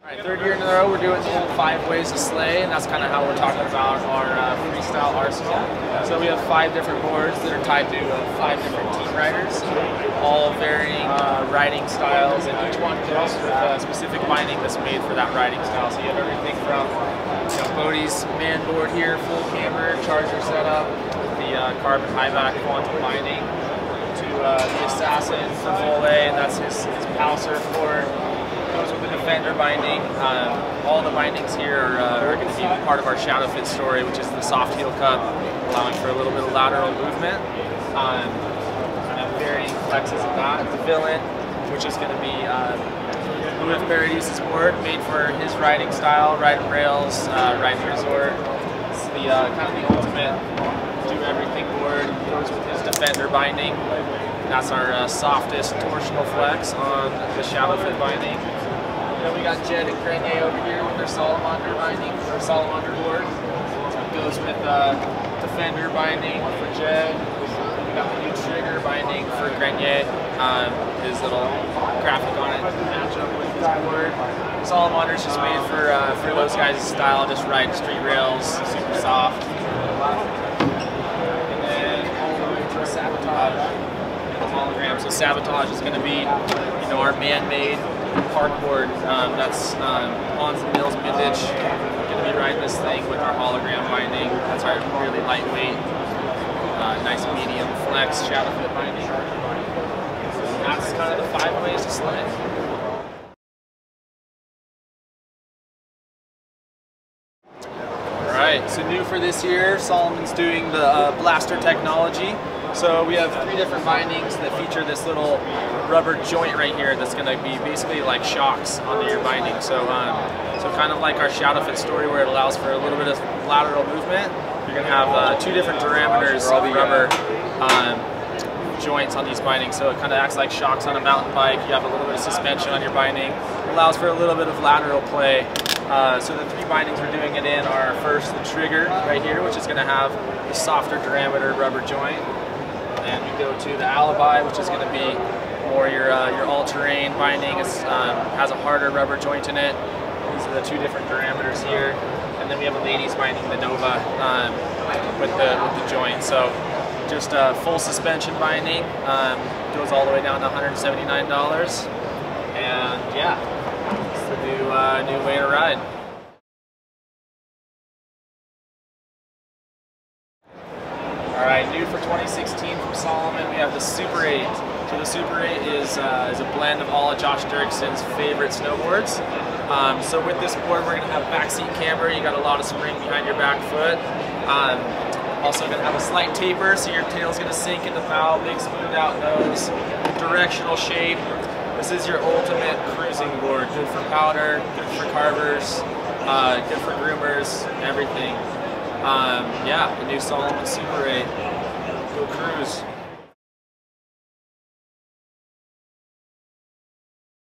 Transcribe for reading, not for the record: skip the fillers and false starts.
Alright, third year in a row we're doing the whole 5 ways to slay, and that's kind of how we're talking about our freestyle arsenal. So we have 5 different boards that are tied to 5 different team riders, all varying riding styles, and each one comes with a specific binding that's made for that riding style. So you have everything from Bodie's man board here, full camber, charger setup, with the carbon high back quantum binding, to the Assassin for full A, and that's his PAL surfboard. Goes with the Defender binding. All the bindings here are going to be part of our Shadow Fit story, which is the soft heel cup, allowing for a little bit of lateral movement. And varying flexes of that. The Villain, which is going to be Louis Paradis' board, made for his riding style, riding rails, riding resort. It's the kind of the ultimate do-everything board. Goes with his Defender binding. That's our softest torsional flex on the Shadow Fit binding. Then we got Jed and Grenier over here with their Salomon binding, or Salomon board. It goes with Defender binding for Jed. We got the new Trigger binding for Grenier. His little graphic on it to match up with his board. Salomon is just made for those guys' style, just riding street rails, super soft. And then all the way to the Sabotage. Hologram. So Sabotage is going to be, our man-made park board. That's Hans and Mills Bindage. We're going to be riding this thing with our hologram binding. That's our really lightweight, nice medium flex Shadow Fit binding. And that's kind of the 5 ways to slay. Alright, so new for this year, Salomon's doing the blaster technology. So we have 3 different bindings that feature this little rubber joint right here that's going to be basically like shocks onto your binding. So, so kind of like our Shadow Fit story where it allows for a little bit of lateral movement, you're going to have 2 different diameters of rubber joints on these bindings. So it kind of acts like shocks on a mountain bike. You have a little bit of suspension on your binding. It allows for a little bit of lateral play. So the 3 bindings we're doing it in are first the Trigger right here, which is going to have the softer diameter rubber joint. And we go to the Alibi, which is going to be more your all-terrain binding. It has a harder rubber joint in it. These are the 2 different diameters here. And then we have a ladies binding, the Nova, with the joint. So just a full suspension binding. Goes all the way down to $179. And yeah, it's the new way to ride. Alright, new for 2016 from Salomon, we have the Super 8. So the Super 8 is a blend of all of Josh Dirksen's favorite snowboards. So with this board, we're going to have backseat camber. You got a lot of spring behind your back foot. Also going to have a slight taper, so your tail's going to sink in the bow, big smoothed out nose, directional shape. This is your ultimate cruising board. Good for powder, good for carvers, good for groomers, everything. Yeah, the new Salomon Super 8. Go cruise.